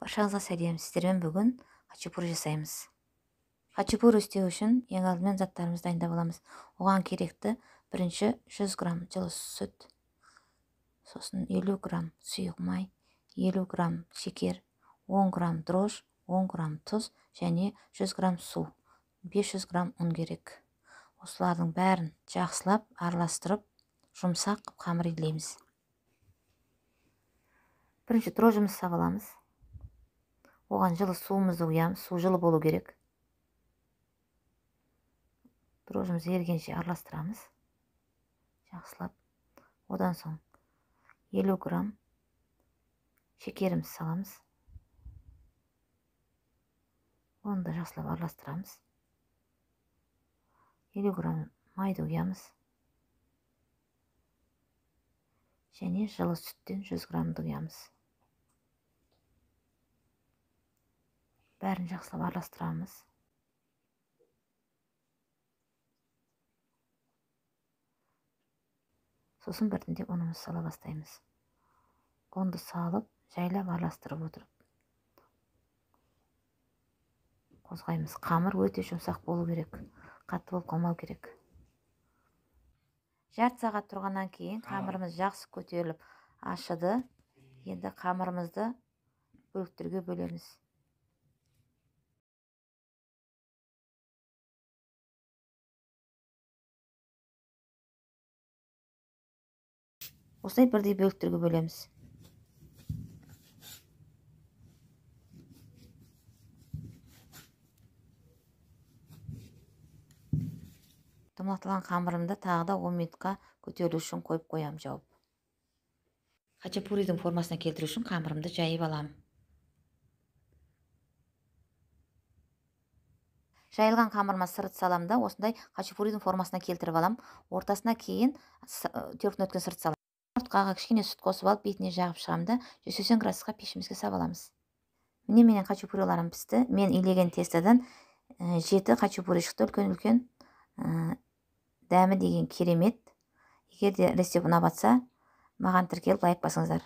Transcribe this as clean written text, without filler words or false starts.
Баршаңызға сәлем. Сіздермен бүгін хачапури жасаймыз. Хачапури істеу үшін ең алдымен заттарымызды дайындап аламыз. Оған керекті бірінші 100 грамм жылы сүт, сосын 50 грамм сұйық май, 50 грамм шекер, 10 грамм дрож, 10 грамм тұз және 100 грамм су, 500 грамм ұн керек. Осылардың бәрін жақсылап араластырып, жұмсақ қамыр илейміз. Бірінші дрожжымызды сап аламыз. Оған жылы суымызды құямыз. Су жылы болу керек. Дрожжымызды ерігенше араластырамыз. Жақсылап. Одан соң 50 грамм шекерімізді саламыз. Оны да жақсылап араластырамыз. 50 грамм майды құямыз. Және жылы сүттен 100 граммды құямыз. Бәрін жақсылап араластырамыз. Сосын біртіндеп ұнымызды сала бастаймыз. Ұнды салып, жайлап араластырып отырып қозғаймыз. Қамыр өте жұмсақ болу керек. Қатты болып қалмау керек. Жарты сағат тұрғаннан кейін қамырымыз жақсы көтеріліп ашыды. Енді қамырымызды бөліктерге бөлеміз. Осылай бірдей бөліктерге бөлеміз. Домалатылған қамырымды тағы да 10 минутқа көтерілу үшін қойып қоямын жауып. Хачапуридің формасына келтіру үшін қамырымды жайып аламын. Жайылған қамырыма сырт салам да, осындай хачапуридің формасына келтіріп алам. Ортасына кейін тертін өткен сырт салам. Ортқаға кішкене сүт қосып алып, бетіне жағып шығамын да, 180 градусқа пешімізге сап аламыз. Міне менің хачапуриларым пісті. Мен илеген тестадан 7 хачапури шықты. Үлкен дәмі деген керемет. Егер де рецепт ұнап жатса, маған тіркеліп лайк басыңыздар.